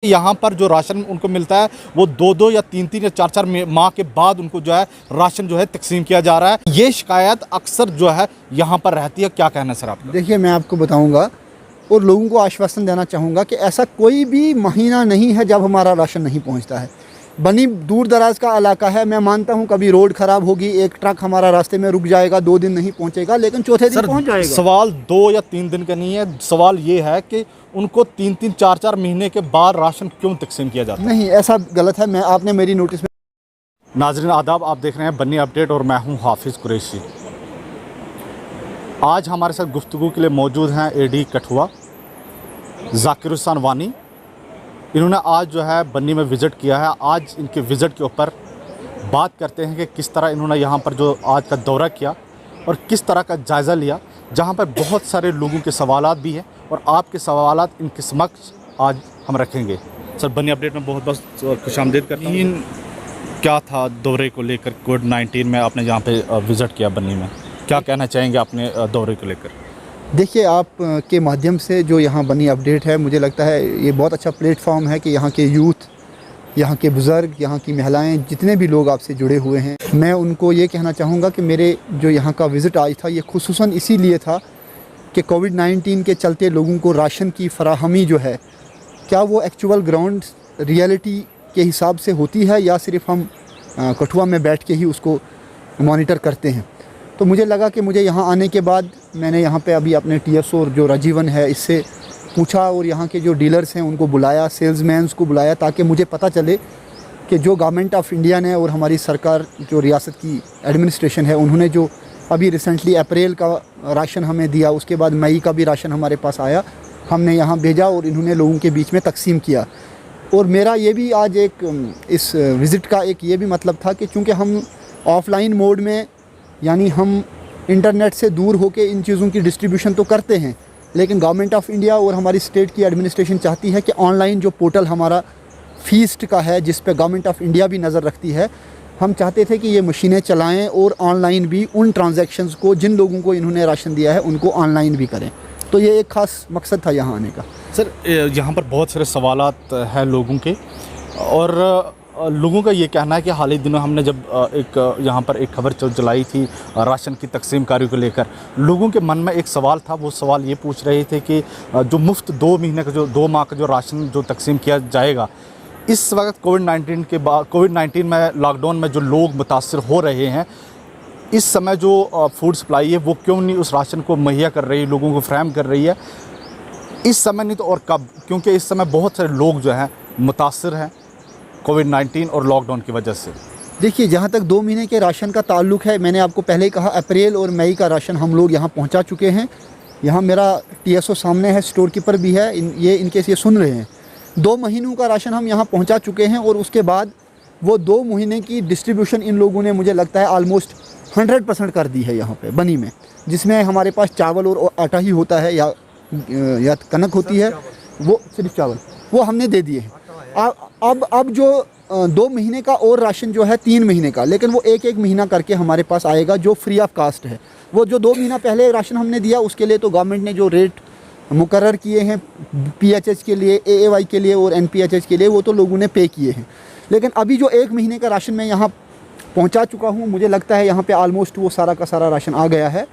यहाँ पर जो राशन उनको मिलता है वो 2-2 या 3-3 या 4-4 माह के बाद उनको जो है राशन जो है तकसीम किया जा रहा है। ये शिकायत अक्सर जो है यहाँ पर रहती है, क्या कहना है सर आपका? देखिए, मैं आपको बताऊंगा और लोगों को आश्वासन देना चाहूँगा कि ऐसा कोई भी महीना नहीं है जब हमारा राशन नहीं पहुँचता है। बनी दूर दराज का इलाका है, मैं मानता हूँ कभी रोड ख़राब होगी, एक ट्रक हमारा रास्ते में रुक जाएगा, 2 दिन नहीं पहुँचेगा, लेकिन चौथे दिन पहुँच जाएगा। सवाल 2 या 3 दिन का नहीं है, सवाल ये है कि उनको 3-3 4-4 महीने के बाद राशन क्यों तकसीम किया जाता है? नहीं, ऐसा गलत है। आपने मेरी नोटिस में। नाज़रीन आदाब, आप देख रहे हैं बन्नी अपडेट और मैं हूँ हाफिज़ कुरैशी। आज हमारे साथ गुफ्तगू के लिए मौजूद हैं एडी कठुआ ज़ाकिर हुसैन वानी। इन्होंने आज जो है बन्नी में विज़िट किया है। आज इनके विज़िट के ऊपर बात करते हैं कि किस तरह इन्होंने यहाँ पर जो आज का दौरा किया और किस तरह का जायज़ा लिया, जहाँ पर बहुत सारे लोगों के सवालात भी हैं और आपके सवालात इनके समक्ष आज हम रखेंगे। सर, बन्नी अपडेट में बहुत बहुत खुशामदीद करता हूँ। क्या था दौरे को लेकर, कोविड-19 में आपने यहाँ पे विज़िट किया बन्नी में, क्या कहना चाहेंगे अपने दौरे को लेकर? देखिए, आप के माध्यम से जो यहाँ बन्नी अपडेट है, मुझे लगता है ये बहुत अच्छा प्लेटफॉर्म है कि यहाँ के यूथ, यहाँ के बुज़ुर्ग, यहाँ की महिलाएं, जितने भी लोग आपसे जुड़े हुए हैं, मैं उनको ये कहना चाहूँगा कि मेरे जो यहाँ का विज़िट आज था ये खुसूसन इसीलिए था कि कोविड-19 के चलते लोगों को राशन की फराहमी जो है, क्या वो एक्चुअल ग्राउंड रियलिटी के हिसाब से होती है या सिर्फ हम कठुआ में बैठ के ही उसको मॉनिटर करते हैं। तो मुझे लगा कि मुझे यहाँ आने के बाद मैंने यहाँ पे अभी अपने TSO जो राजीवन है इससे पूछा और यहाँ के जो डीलर्स हैं उनको बुलाया, सेल्समैन्स को बुलाया, ताकि मुझे पता चले कि जो गवर्नमेंट ऑफ इंडिया ने और हमारी सरकार जो रियासत की एडमिनिस्ट्रेशन है उन्होंने जो अभी रिसेंटली अप्रैल का राशन हमें दिया, उसके बाद मई का भी राशन हमारे पास आया, हमने यहाँ भेजा और इन्होंने लोगों के बीच में तकसीम किया। और मेरा ये भी आज एक इस विज़िट का एक ये भी मतलब था कि चूँकि हम ऑफ़लाइन मोड में, यानी हम इंटरनेट से दूर होकर इन चीज़ों की डिस्ट्रीब्यूशन तो करते हैं, लेकिन गवर्नमेंट ऑफ इंडिया और हमारी स्टेट की एडमिनिस्ट्रेशन चाहती है कि ऑनलाइन जो पोर्टल हमारा फीस्ट का है, जिस पे गवर्नमेंट ऑफ इंडिया भी नज़र रखती है, हम चाहते थे कि ये मशीनें चलाएं और ऑनलाइन भी उन ट्रांजैक्शंस को, जिन लोगों को इन्होंने राशन दिया है उनको ऑनलाइन भी करें। तो ये एक ख़ास मकसद था यहाँ आने का। सर, यहाँ पर बहुत सारे सवालात हैं लोगों के, और लोगों का ये कहना है कि हाल ही दिनों हमने जब एक यहाँ पर एक खबर चलाई थी राशन की तकसीम कार्य को लेकर, लोगों के मन में एक सवाल था। वो सवाल ये पूछ रहे थे कि जो मुफ्त 2 महीने का, जो 2 माह का जो राशन जो तकसीम किया जाएगा, इस वक्त कोविड-19 के बाद, कोविड-19 में लॉकडाउन में जो लोग मुतासर हो रहे हैं, इस समय जो फूड सप्लाई है वो क्यों नहीं उस राशन को मुहैया कर रही है, लोगों को फ्राहम कर रही है इस समय, नहीं तो और कब? क्योंकि इस समय बहुत सारे लोग जो हैं मुतासर हैं कोविड-19 और लॉकडाउन की वजह से। देखिए, जहाँ तक 2 महीने के राशन का ताल्लुक़ है, मैंने आपको पहले ही कहा अप्रैल और मई का राशन हम लोग यहाँ पहुँचा चुके हैं। यहाँ मेरा TSO सामने है, स्टोर कीपर भी है, ये इनकेस ये सुन रहे हैं। 2 महीनों का राशन हम यहाँ पहुँचा चुके हैं और उसके बाद वो 2 महीने की डिस्ट्रीब्यूशन इन लोगों ने, मुझे लगता है, ऑलमोस्ट 100% कर दी है यहाँ पे बनी में, जिसमें हमारे पास चावल और आटा ही होता है या कनक होती है, वो सिर्फ चावल वो हमने दे दिए हैं। अब जो 2 महीने का और राशन जो है 3 महीने का, लेकिन वो एक महीना करके हमारे पास आएगा जो फ्री ऑफ कास्ट है। वो जो 2 महीना पहले राशन हमने दिया उसके लिए तो गवर्नमेंट ने जो रेट मुकर्रर किए हैं PHH के लिए, AAY के लिए और NPHH के लिए, वो तो लोगों ने पे किए हैं। लेकिन अभी जो 1 महीने का राशन मैं यहाँ पहुँचा चुका हूँ, मुझे लगता है यहाँ पे ऑलमोस्ट वो सारा का सारा राशन आ गया है,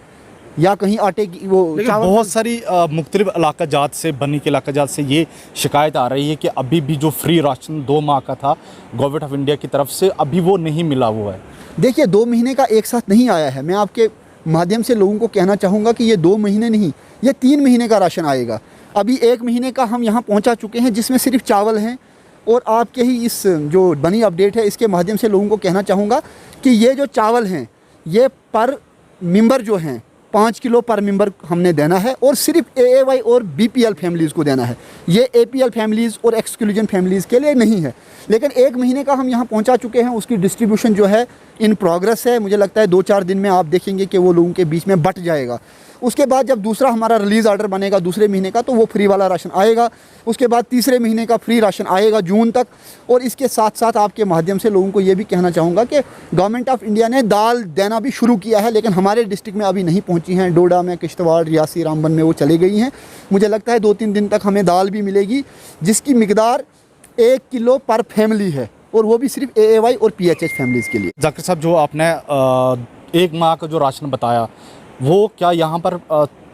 या कहीं आटे की वो बहुत सारी मुख्तलिफ इलाका जात से, बन्नी के इलाका जात से ये शिकायत आ रही है कि अभी भी जो फ्री राशन 2 माह का था गवर्नमेंट ऑफ इंडिया की तरफ से, अभी वो नहीं मिला हुआ है। देखिए, 2 महीने का एक साथ नहीं आया है। मैं आपके माध्यम से लोगों को कहना चाहूँगा कि ये 2 महीने नहीं, ये 3 महीने का राशन आएगा। अभी 1 महीने का हम यहाँ पहुँचा चुके हैं, जिसमें सिर्फ चावल हैं। और आपके ही इस जो बनी अपडेट है इसके माध्यम से लोगों को कहना चाहूँगा कि ये जो चावल हैं ये पर मेंबर जो हैं 5 किलो पर मेंबर हमने देना है, और सिर्फ AAY और BPL फैमिलीज़ को देना है। ये APL फैमिलीज़ और एक्सक्लूजन फैमिलीज़ के लिए नहीं है। लेकिन 1 महीने का हम यहाँ पहुँचा चुके हैं, उसकी डिस्ट्रीब्यूशन जो है इन प्रोग्रेस है। मुझे लगता है 2-4 दिन में आप देखेंगे कि वो लोगों के बीच में बट जाएगा। उसके बाद जब दूसरा हमारा रिलीज़ ऑर्डर बनेगा दूसरे महीने का, तो वो फ्री वाला राशन आएगा। उसके बाद तीसरे महीने का फ्री राशन आएगा जून तक। और इसके साथ साथ आपके माध्यम से लोगों को ये भी कहना चाहूँगा कि गवर्नमेंट ऑफ इंडिया ने दाल देना भी शुरू किया है, लेकिन हमारे डिस्ट्रिक्ट में अभी नहीं पहुँची हैं। डोडा में, किश्तवाड़, रियासी, रामबन में वो चले गई हैं। मुझे लगता है 2-3 दिन तक हमें दाल भी मिलेगी, जिसकी मिकदार 1 किलो पर फैमिली है, और वो भी सिर्फ AAY और PHH फैमिलीज़ के लिए। जाकिर साहब, जो आपने 1 माह का जो राशन बताया, वो क्या यहाँ पर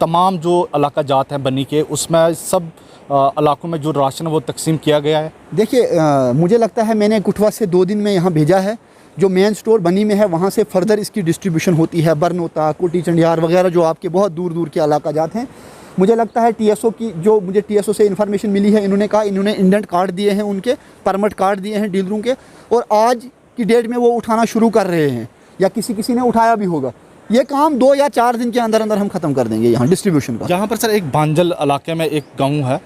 तमाम जो इलाका जात हैं बनी के, उसमें सब इलाकों में जो राशन वो तकसीम किया गया है? देखिए, मुझे लगता है मैंने कुठवा से 2 दिन में यहाँ भेजा है। जो मेन स्टोर बनी में है वहाँ से फर्दर इसकी डिस्ट्रीब्यूशन होती है, बरनोता, कोटी चंडियार वगैरह जो आपके बहुत दूर दूर के इलाका जात हैं। मुझे लगता है TSO की, जो मुझे TSO से इन्फॉर्मेशन मिली है, इन्होंने कहा इन्होंने इंडेंट कार्ड दिए हैं, उनके परमिट कार्ड दिए हैं डीलरों के, और आज की डेट में वो उठाना शुरू कर रहे हैं, या किसी ने उठाया भी होगा। ये काम 2 या 4 दिन के अंदर अंदर हम ख़त्म कर देंगे यहाँ डिस्ट्रीब्यूशन का। जहाँ पर सर एक बांजल इलाके में एक गांव है,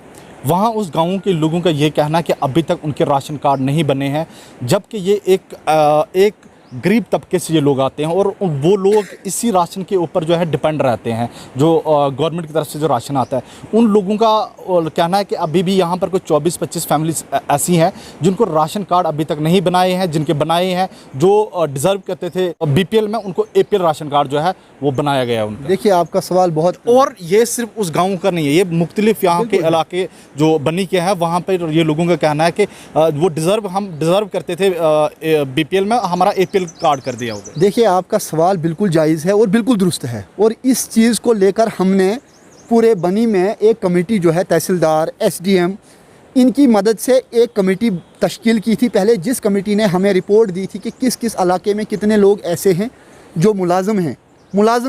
वहाँ उस गांव के लोगों का ये कहना है कि अभी तक उनके राशन कार्ड नहीं बने हैं, जबकि ये एक गरीब तबके से ये लोग आते हैं, और वो लोग इसी राशन के ऊपर जो है डिपेंड रहते हैं, जो गवर्नमेंट की तरफ से जो राशन आता है। उन लोगों का कहना है कि अभी भी यहाँ पर कोई 24-25 फैमिलीज ऐसी हैं जिनको राशन कार्ड अभी तक नहीं बनाए हैं, जिनके बनाए हैं जो डिज़र्व करते थे BPL में, उनको APL राशन कार्ड जो है वो बनाया गया है उनका। देखिए, आपका सवाल बहुत, और ये सिर्फ उस गाँव का नहीं है, ये मुख्तलिफ यहाँ के इलाके जो बनी के हैं, वहाँ पर ये लोगों का कहना है कि वो हम डिज़र्व करते थे BPL में, हमारा APL कार्ड कर दिया होगा। देखिए, आपका सवाल बिल्कुल जायज़ है और बिल्कुल दुरुस्त है, और इस चीज़ को लेकर हमने पूरे बनी में एक कमेटी जो है, तहसीलदार, SDM, इनकी मदद से एक कमेटी तश्कील की थी पहले, जिस कमेटी ने हमें रिपोर्ट दी थी कि किस किस इलाके में कितने लोग ऐसे हैं जो मुलाजिम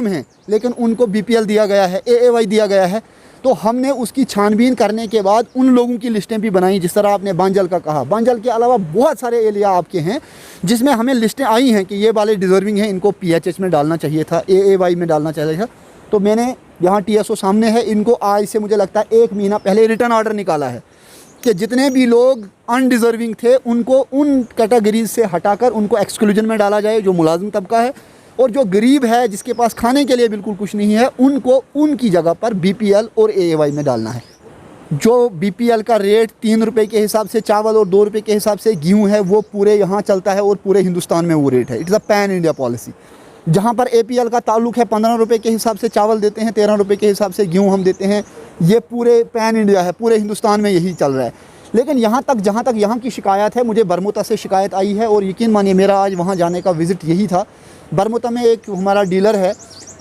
हैं लेकिन उनको BPL दिया गया है, AAY दिया गया है। तो हमने उसकी छानबीन करने के बाद उन लोगों की लिस्टें भी बनाई, जिस तरह आपने बांजल का कहा। बांजल के अलावा बहुत सारे एरिया आपके हैं जिसमें हमें लिस्टें आई हैं कि ये वाले डिज़र्विंग हैं, इनको PHH में डालना चाहिए था, AAY में डालना चाहिए था। तो मैंने यहाँ TSO सामने है, इनको आज से मुझे लगता है 1 महीना पहले रिटर्न ऑर्डर निकाला है कि जितने भी लोग अनडिज़र्विंग थे उनको उन कैटेगरीज से हटाकर उनको एक्सक्लूजन में डाला जाए, जो मुलाजिम तबका है, और जो गरीब है, जिसके पास खाने के लिए बिल्कुल कुछ नहीं है, उनको उनकी जगह पर BPL और AAY में डालना है। जो BPL का रेट 3 रुपये के हिसाब से चावल और 2 रुपये के हिसाब से गेहूँ है, वो पूरे यहाँ चलता है और पूरे हिंदुस्तान में वो रेट है। It's a pan India policy. जहाँ पर APL का ताल्लुक है, 15 रुपये के हिसाब से चावल देते हैं, 13 रुपये के हिसाब से गेहूँ हम देते हैं। ये पूरे पैन इंडिया है, पूरे हिंदुस्तान में यही चल रहा है। लेकिन जहाँ तक यहाँ की शिकायत है, मुझे बरमोता से शिकायत आई है, और यकीन मानिए मेरा आज वहाँ जाने का विज़िट यही था। बरमोता में एक हमारा डीलर है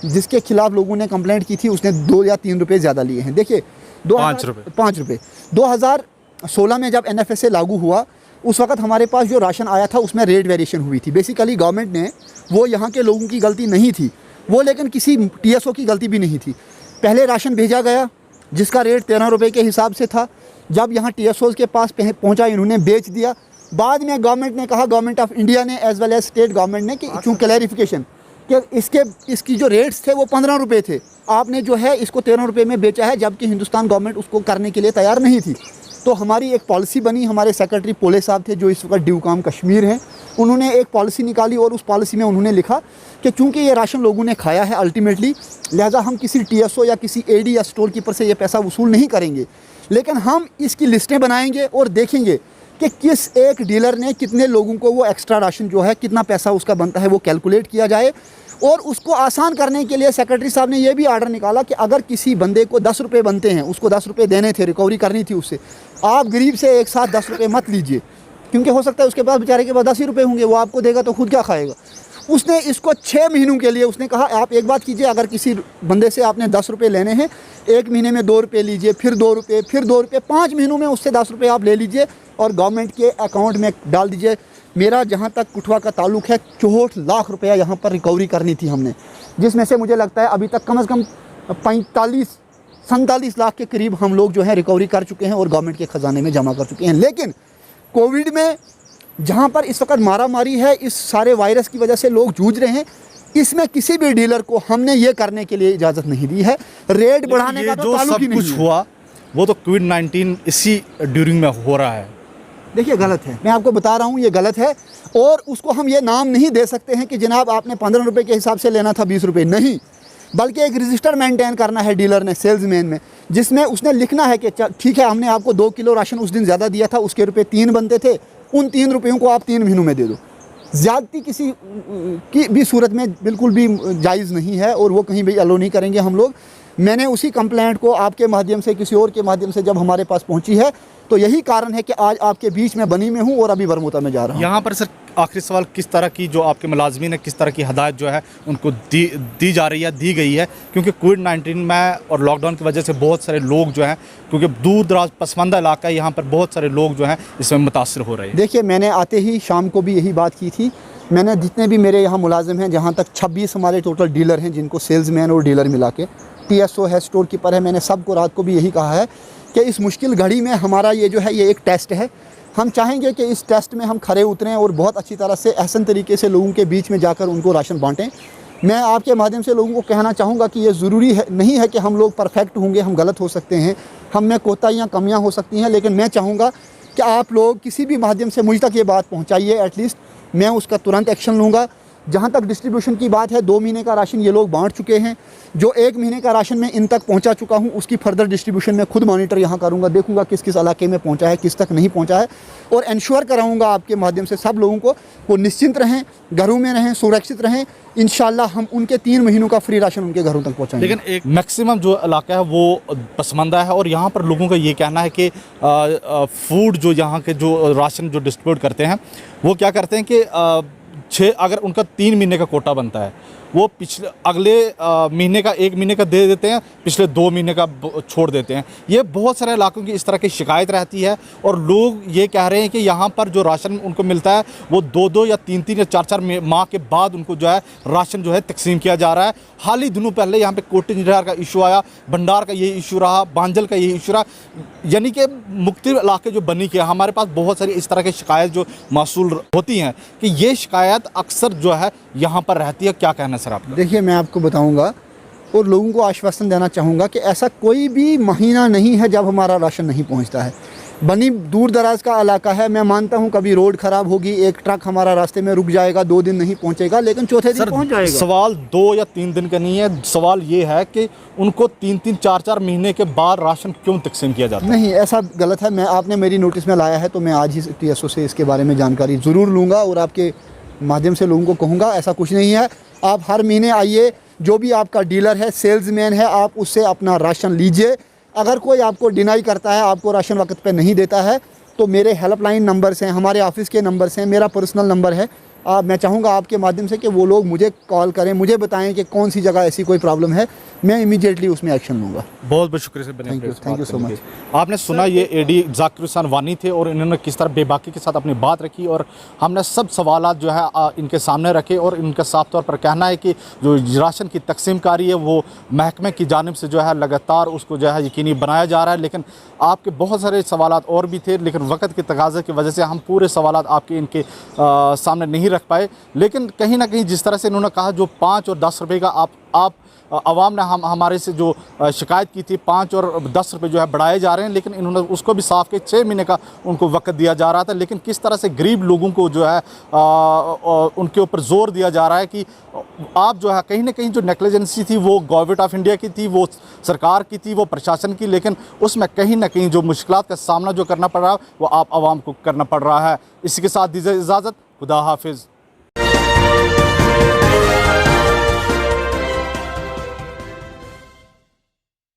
जिसके खिलाफ लोगों ने कंप्लेंट की थी, उसने 2 या 3 रुपये ज़्यादा लिए हैं। देखिए, 5 रुपये 2016 में जब NFSA लागू हुआ, उस वक्त हमारे पास जो राशन आया था उसमें रेट वेरिएशन हुई थी। बेसिकली गवर्नमेंट ने, वो यहाँ के लोगों की गलती नहीं थी वो, लेकिन किसी TSO की गलती भी नहीं थी। पहले राशन भेजा गया जिसका रेट 13 रुपये के हिसाब से था, जब यहाँ TSOs के पास पहुँचा, इन्होंने बेच दिया। बाद में गवर्नमेंट ने कहा, गवर्नमेंट ऑफ इंडिया ने as well as state government ने, कि क्यों क्लैरिफिकेशन कि इसकी जो रेट्स थे वो 15 रुपये थे, आपने जो है इसको 13 रुपये में बेचा है, जबकि हिंदुस्तान गवर्नमेंट उसको करने के लिए तैयार नहीं थी। तो हमारी एक पॉलिसी बनी, हमारे सेक्रेटरी पोले साहब थे जो इस वक्त ड्यूकाम कश्मीर हैं, उन्होंने एक पॉलिसी निकाली, और उस पॉलिसी में उन्होंने लिखा कि चूँकि ये राशन लोगों ने खाया है अल्टीमेटली, लिहाजा हम किसी TSO या किसी AD या स्टोर कीपर से ये पैसा वसूल नहीं करेंगे, लेकिन हम इसकी लिस्टें बनाएंगे और देखेंगे कि किस एक डीलर ने कितने लोगों को वो एक्स्ट्रा राशन जो है, कितना पैसा उसका बनता है, वो कैलकुलेट किया जाए। और उसको आसान करने के लिए सेक्रेटरी साहब ने ये भी आर्डर निकाला कि अगर किसी बंदे को 10 रुपये बनते हैं, उसको 10 रुपये देने थे, रिकवरी करनी थी उससे, आप गरीब से एक साथ 10 रुपये मत लीजिए, क्योंकि हो सकता है उसके पास बेचारे के पास 10 ही रुपये होंगे, वो आपको देगा तो खुद क्या खाएगा। उसने इसको 6 महीनों के लिए उसने कहा, आप एक बात कीजिए, अगर किसी बंदे से आपने 10 रुपये लेने हैं, 1 महीने में 2 रुपये लीजिए, फिर 2 रुपये, फिर 2 रुपये, 5 महीनों में उससे 10 रुपये आप ले लीजिए और गवर्नमेंट के अकाउंट में डाल दीजिए। मेरा जहाँ तक कुठवा का ताल्लुक है, 64 लाख रुपया यहाँ पर रिकवरी करनी थी हमने, जिसमें से मुझे लगता है अभी तक कम से कम 45-47 लाख के करीब हम लोग जो है रिकवरी कर चुके हैं और गवर्नमेंट के ख़जाने में जमा कर चुके हैं। लेकिन कोविड में जहाँ पर इस वक्त मारा मारी है, इस सारे वायरस की वजह से लोग जूझ रहे हैं, इसमें किसी भी डीलर को हमने ये करने के लिए इजाज़त नहीं दी है। रेट बढ़ाने का तो ताल्लुक ही नहीं है। कुछ हुआ वो तो कोविड-19 इसी ड्यूरिंग में हो रहा है। देखिए, गलत है, मैं आपको बता रहा हूँ ये गलत है, और उसको हम ये नाम नहीं दे सकते हैं कि जनाब आपने 15 रुपये के हिसाब से लेना था 20 रुपये, नहीं, बल्कि एक रजिस्टर मेंटेन करना है डीलर ने, सेल्समैन में, जिसमें उसने लिखना है कि ठीक है, हमने आपको 2 किलो राशन उस दिन ज़्यादा दिया था, उसके रुपये 3 बनते थे, उन 3 रुपयों को आप 3 महीनों में दे दो। ज़्यादती किसी की भी सूरत में बिल्कुल भी जायज़ नहीं है, और वो कहीं भी अलो नहीं करेंगे हम लोग। मैंने उसी कंप्लेंट को आपके माध्यम से, किसी और के माध्यम से जब हमारे पास पहुंची है, तो यही कारण है कि आज आपके बीच में बनी में हूं और अभी बरमूदा में जा रहा हूं। यहाँ पर सर आखिरी सवाल, किस तरह की जो आपके मुलाजमीन है, किस तरह की हदायत जो है उनको दी जा रही है, दी गई है? क्योंकि कोविड-19 में और लॉकडाउन की वजह से बहुत सारे लोग जो हैं, क्योंकि दूर दराज पसमानदा इलाका है, यहाँ पर बहुत सारे लोग जो हैं इसमें मुतासर हो रहे हैं। देखिए, मैंने आते ही शाम को भी यही बात की थी। मैंने जितने भी मेरे यहाँ मुलाजिम हैं, जहाँ तक 26 हमारे टोटल डीलर हैं, जिनको सेल्समैन और डीलर मिला के, TSO है, स्टोर कीपर है, मैंने सबको रात को भी यही कहा है कि इस मुश्किल घड़ी में हमारा ये जो है ये एक टेस्ट है। हम चाहेंगे कि इस टेस्ट में हम खरे उतरें और बहुत अच्छी तरह से एहसन तरीके से लोगों के बीच में जाकर उनको राशन बांटें। मैं आपके माध्यम से लोगों को कहना चाहूँगा कि ये ज़रूरी है नहीं है कि हम लोग परफेक्ट होंगे, हम गलत हो सकते हैं, हम में कोताहियाँ कमियाँ हो सकती हैं, लेकिन मैं चाहूँगा कि आप लोग किसी भी माध्यम से मुझ तक ये बात पहुँचाइए, एटलीस्ट मैं उसका तुरंत एक्शन लूँगा। जहाँ तक डिस्ट्रीब्यूशन की बात है, 2 महीने का राशन ये लोग बांट चुके हैं। जो 1 महीने का राशन मैं इन तक पहुँचा चुका हूँ, उसकी फर्दर डिस्ट्रीब्यूशन मैं खुद मॉनिटर यहाँ करूँगा, देखूँगा किस किस इलाके में पहुँचा है, किस तक नहीं पहुँचा है, और इंश्योर कराऊँगा आपके माध्यम से सब लोगों को वो निश्चिंत रहें, घरों में रहें, सुरक्षित रहें। इंशाल्लाह हम उनके 3 महीनों का फ्री राशन उनके घरों तक पहुँचाएंगे। लेकिन एक मैक्सिमम जो इलाका है वो पसमानदा है, और यहाँ पर लोगों का ये कहना है कि फूड जो यहाँ के जो राशन जो डिस्ट्रीब्यूट करते हैं, वो क्या करते हैं कि अगर उनका 3 महीने का कोटा बनता है, वो पिछले अगले महीने का 1 महीने का दे देते हैं, पिछले 2 महीने का छोड़ देते हैं। ये बहुत सारे इलाकों की इस तरह की शिकायत रहती है, और लोग ये कह रहे हैं कि यहाँ पर जो राशन उनको मिलता है वो 2-2 या 3-3 या 4-4 माह के बाद उनको जो है राशन जो है तकसीम किया जा रहा है। हाल ही दिनों पहले यहाँ पे कोटी निडार का इशू आया, भंडार का ये इशू रहा, बांजल का ये इशू रहा, यानी कि मुख्तलिफ इलाके जो बनी के हमारे पास बहुत सारी इस तरह की शिकायत जो मौसूल होती हैं कि ये शिकायत अक्सर जो है यहाँ पर रहती है। क्या कहना सर आपका? देखिए, मैं आपको बताऊंगा और लोगों को आश्वासन देना चाहूँगा कि ऐसा कोई भी महीना नहीं है जब हमारा राशन नहीं पहुँचता है। बनी दूर दराज का इलाका है, मैं मानता हूँ कभी रोड ख़राब होगी, एक ट्रक हमारा रास्ते में रुक जाएगा, 2 दिन नहीं पहुँचेगा, लेकिन चौथे दिन पहुँच जाएगा। सवाल 2 या 3 दिन का नहीं है, सवाल ये है कि उनको 3-3, 4-4 महीने के बाद राशन क्यों तकसीम किया जाता है? नहीं, ऐसा गलत है। मैं आपने मेरी नोटिस में लाया है, तो मैं आज ही TSO से इसके बारे में जानकारी ज़रूर लूँगा और आपके माध्यम से लोगों को कहूँगा ऐसा कुछ नहीं है। आप हर महीने आइए, जो भी आपका डीलर है, सेल्समैन है, आप उससे अपना राशन लीजिए। अगर कोई आपको डिनाई करता है, आपको राशन वक्त पे नहीं देता है, तो मेरे हेल्पलाइन नंबर्स हैं, हमारे ऑफिस के नंबर्स हैं, मेरा पर्सनल नंबर है। मैं चाहूँगा आपके माध्यम से कि वो लोग मुझे कॉल करें, मुझे बताएं कि कौन सी जगह ऐसी कोई प्रॉब्लम है, मैं इमीडिएटली उसमें एक्शन लूँगा। बहुत बहुत शुक्रिया sir. Thank you so much. आपने सुना ये AD ज़ाकिर हुसैन वानी थे, और इन्होंने किस तरह बेबाकी के साथ अपनी बात रखी, और हमने सब सवालात जो है इनके सामने रखे, और इनका साफ तौर पर कहना है कि जो राशन की तकसीम कारी है वो महकमे की जानिब से जो है लगातार उसको जो है यकीनी बनाया जा रहा है। लेकिन आपके बहुत सारे सवालात और भी थे, लेकिन वक्त के तकाज़े की वजह से हम पूरे सवालात आपके इनके सामने नहीं रख पाए। लेकिन कहीं ना कहीं जिस तरह से इन्होंने कहा, जो 5 और 10 रुपये का आप आवाम ने हमारे से जो शिकायत की थी, 5 और 10 रुपये जो है बढ़ाए जा रहे हैं, लेकिन इन्होंने उसको भी साफ के 6 महीने का उनको वक्त दिया जा रहा था। लेकिन किस तरह से गरीब लोगों को जो है उनके ऊपर जोर दिया जा रहा है कि आप जो है कहीं ना कहीं जो नेग्लिजेंसी थी वो गवर्नमेंट ऑफ इंडिया की थी, वो सरकार की थी, वो प्रशासन की, लेकिन उसमें कहीं ना कहीं जो मुश्किलात का सामना जो करना पड़ रहा है वो आप आवाम को करना पड़ रहा है। इसी के साथ दीजिए इजाज़त, खुदा हाफिज़।